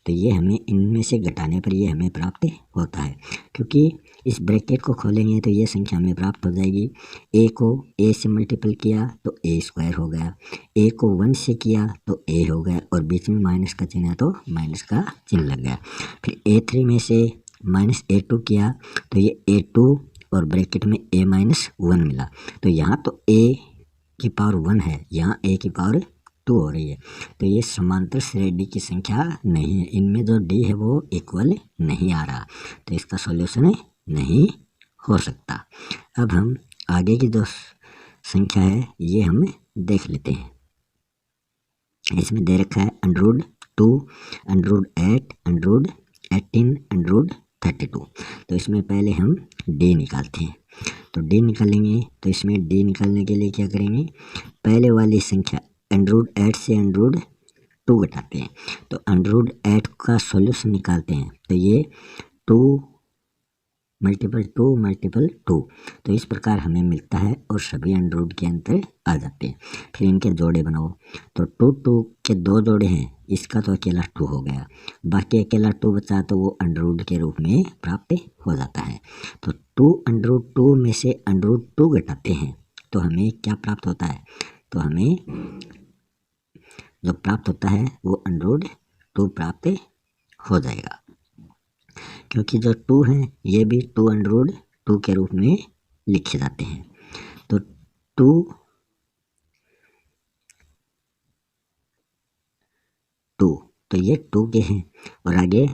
तो ये हमें इनमें से घटाने पर ये हमें प्राप्त होता है, क्योंकि इस ब्रैकेट को खोलेंगे तो ये संख्या हमें प्राप्त हो जाएगी। ए को ए से मल्टीपल किया तो ए स्क्वायर हो गया, ए को 1 से किया तो ए हो गया, और बीच में माइनस का चिन्ह है तो माइनस का चिन्ह लग गया। फिर A3 में से माइनस A2 किया तो ये A2 और ब्रैकेट में A माइनस 1 मिला। तो यहाँ तो A की पावर 1 है, यहाँ A की पावर 2 हो रही है। तो ये समांतर श्रेणी की संख्या नहीं है, इनमें जो डी है वो इक्वल नहीं आ रहा, तो इसका सॉल्यूशन नहीं हो सकता। अब हम आगे की जो संख्या है ये हम देख लेते हैं। इसमें दे रखा है √2, √8, √18, √32। तो इसमें पहले हम डी निकालते हैं। तो डी निकालेंगे तो इसमें डी निकालने के लिए क्या करेंगे, पहले वाली संख्या √8 से √2 घटाते हैं। तो √8 का सॉल्यूशन निकालते हैं तो ये 2 × 2 तो इस प्रकार हमें मिलता है, और सभी अंडर के अंतर आ जाते हैं। फिर इनके जोड़े बनाओ तो 2 के 2 जोड़े हैं, इसका तो अकेला 2 हो गया, बाकी अकेला 2 बचा तो वो अंडर के रूप में प्राप्त हो जाता है। तो 2 में से √2 घटाते हैं तो हमें क्या प्राप्त होता है, तो हमें जो प्राप्त होता है वो √2 प्राप्त हो जाएगा, क्योंकि जो 2 हैं ये भी 2 के रूप में लिखे जाते हैं। तो 2 तो ये 2 के हैं, और आगे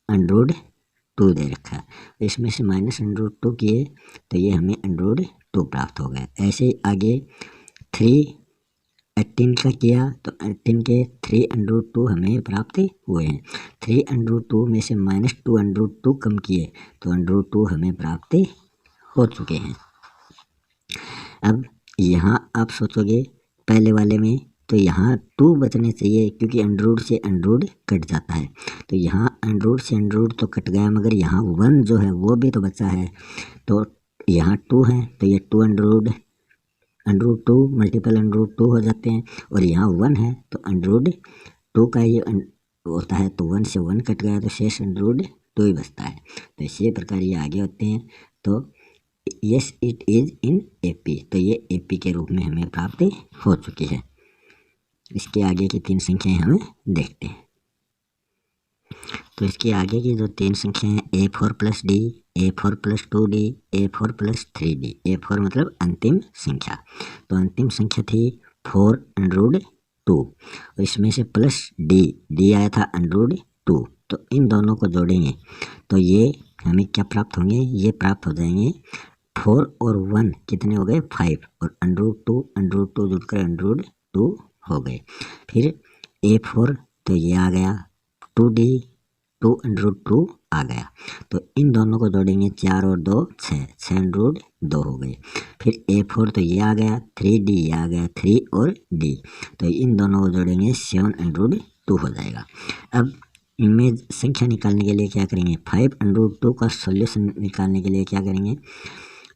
√2 दे रखा है, इसमें से माइनस √2 किए तो ये हमें √2 प्राप्त हो गया। ऐसे ही आगे 18 का किया तो 18 के 3 √2 हमें प्राप्त हुए हैं। 3 में से -2 कम किए तो √2 हमें प्राप्त हो चुके हैं। अब यहाँ आप सोचोगे पहले वाले में तो यहाँ 2 बचने चाहिए, क्योंकि अंडरूट से अंडरूट कट जाता है। तो यहाँ अंडरूट से अंडरूट तो कट गया, मगर यहाँ 1 जो है वो भी तो बचा है। तो यहाँ 2 है तो ये 2 √2 मल्टीपल √2 हो जाते हैं, और यहाँ 1 है तो √2 का ये होता है, तो 1 से 1 कट गया तो शेष √2 ही बचता है। तो इसी प्रकार ये आगे होते हैं। तो yes it is in AP, तो ये AP के रूप में हमें प्राप्त हो चुकी है। इसके आगे की 3 संख्याएं हम देखते हैं। तो इसके आगे की जो 3 संख्याएं हैं A4 + D, A4 + 2D, A4 + 3D। A4 मतलब अंतिम संख्या, तो अंतिम संख्या थी 4 √2, और इसमें से प्लस D आया था √2। तो इन दोनों को जोड़ेंगे तो ये हमें क्या प्राप्त होंगे, ये प्राप्त हो जाएंगे 4 और 1 कितने हो गए 5, और √2 जुड़कर √2 हो गए। फिर A4 तो ये आ गया, 2D 2 √2 आ गया। तो इन दोनों को जोड़ेंगे 4 और 2 6 √2 हो गए। फिर A4 तो ये आ गया, 3D ये आ गया, 3 और D, तो इन दोनों को जोड़ेंगे 7 √2 हो जाएगा। अब इनमें संख्या निकालने के लिए क्या करेंगे, 5 √2 का सॉल्यूशन निकालने के लिए क्या करेंगे,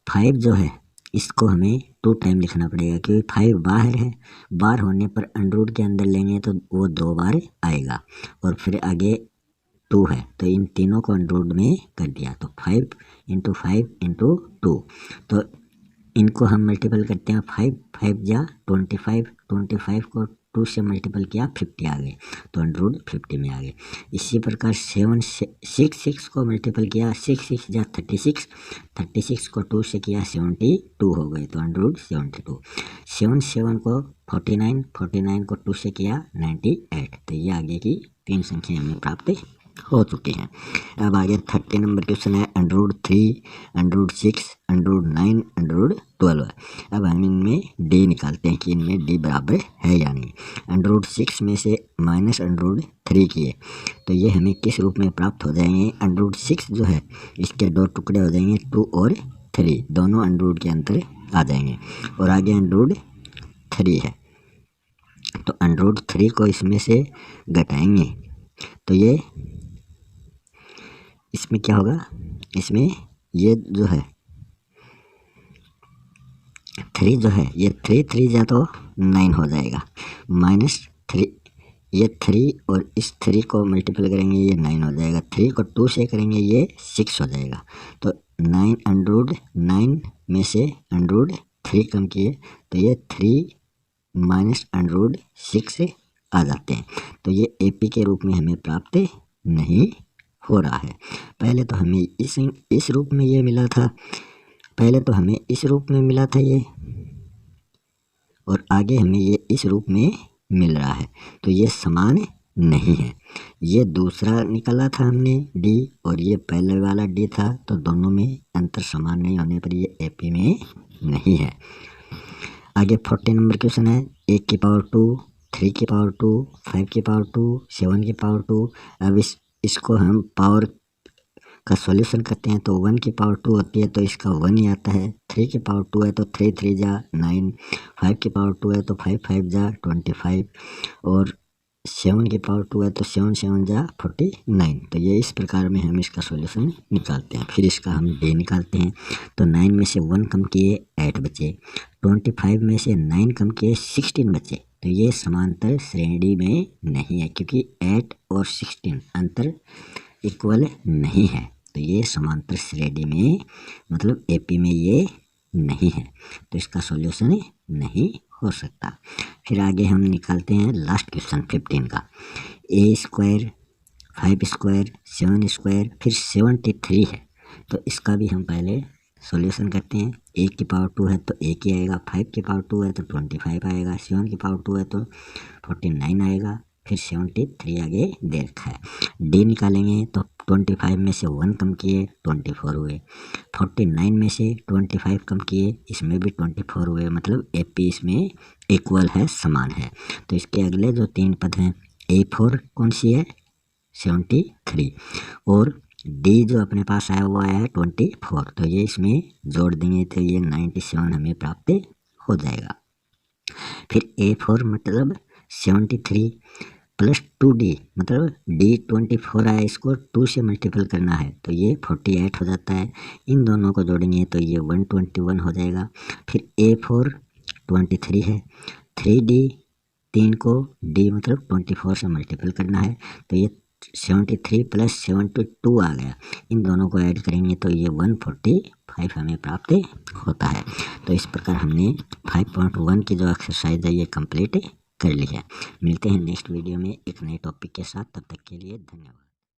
5 जो है इसको हमें 2 टाइम लिखना पड़ेगा, क्योंकि 5 बाहर है, बाहर होने पर अंडरूट के अंदर लेंगे तो वो 2 बार आएगा, और फिर आगे 2 है तो इन तीनों को अंडरूट में कर दिया, तो 5 × 5 × 2, तो इनको हम मल्टीपल करते हैं। 5 जा 25 को 2 से मल्टीपल किया 50 आ गए, तो √50 में आ गए। इसी प्रकार 6 को मल्टीपल किया, 6 जा 36 को 2 से किया 72 हो गए, तो √72। 7 को 49 को 2 से किया 98, तो ये आगे की 3 संख्याएं हमें प्राप्त हो चुकी हैं। अब आगे 30 नंबर क्वेश्चन है √3, √6, √9, √12। अब हम इनमें डी निकालते हैं कि इनमें डी बराबर है या नहीं। √6 में से माइनस √3 किए तो ये हमें किस रूप में प्राप्त हो जाएंगे। √6 जो है इसके दो टुकड़े हो जाएंगे 2 और 3, दोनों अंडर के अंतर आ जाएंगे। और आगे √3 है तो √3 को इसमें से घटाएंगे तो ये इसमें क्या होगा, इसमें ये जो है 3 जो है ये 3 जा तो 9 हो जाएगा, -3 ये 3 और इस 3 को मल्टीपल करेंगे ये 9 हो जाएगा, 3 को 2 से करेंगे ये 6 हो जाएगा। तो 9 में से √3 कम किए तो ये 3 माइनस √6 आ जाते हैं। तो ये एपी के रूप में हमें प्राप्त नहीं हो रहा है। पहले तो हमें इस रूप में ये मिला था, पहले तो हमें इस रूप में मिला था ये, और आगे हमें ये इस रूप में मिल रहा है। तो ये समान नहीं है। ये दूसरा निकाला था हमने डी और ये पहले वाला डी था, तो दोनों में अंतर समान नहीं होने पर ये एपी में नहीं है। आगे 40 नंबर क्वेश्चन है 1 की पावर 2, 3 की पावर 2, 5 की पावर 2, 7 की पावर 2। अब इसको हम पावर का सॉल्यूशन करते हैं तो 1 की पावर 2 होती है तो इसका 1 ही आता है। 3 की पावर 2 है तो 3 3 जा 9, 5 की पावर 2 है तो 5 5 जा 25, और 7 की पावर 2 है तो 7 7 जा 49। तो ये इस प्रकार में हम इसका सॉल्यूशन निकालते हैं। फिर इसका हम डी निकालते हैं तो 9 में से 1 कम किए 8 बचे, 25 में से 9 कम किए 16 बचे। तो ये समांतर श्रेणी में नहीं है क्योंकि 8 और 16 अंतर इक्वल नहीं है। तो ये समांतर श्रेणी में मतलब एपी में ये नहीं है, तो इसका सॉल्यूशन नहीं हो सकता। फिर आगे हम निकालते हैं लास्ट क्वेश्चन 15 का। a², 5², 7², फिर 73 है। तो इसका भी हम पहले सॉल्यूशन करते हैं। 1 की पावर 2 है तो 1 ही आएगा, 5 की पावर 2 है तो 25 आएगा, 7 की पावर 2 है तो 49 आएगा, फिर 73 आगे दे रखा है। डी निकालेंगे तो 25 में से 1 कम किए 24 हुए, 49 में से 25 कम किए इसमें भी 24 हुए, मतलब एपी इसमें इक्वल है, समान है। तो इसके अगले जो 3 पद हैं A4 कौन सी है 73, और डी जो अपने पास आया वो आया है 24। तो ये इसमें जोड़ देंगे तो ये 97 हमें प्राप्त हो जाएगा। फिर A4 मतलब 73 प्लस 2D मतलब D 24 आया, इसको 2 से मल्टीपल करना है तो ये 48 हो जाता है। इन दोनों को जोड़ेंगे तो ये 121 हो जाएगा। फिर A4 23 है, 3D 3 को D मतलब 24 से मल्टीपल करना है तो ये 73 प्लस 72 आ गया। इन दोनों को ऐड करेंगे तो ये 145 हमें प्राप्त होता है। तो इस प्रकार हमने 5.1 की जो एक्सरसाइज है ये कंप्लीट कर ली है। मिलते हैं नेक्स्ट वीडियो में एक नए टॉपिक के साथ, तब तक के लिए धन्यवाद।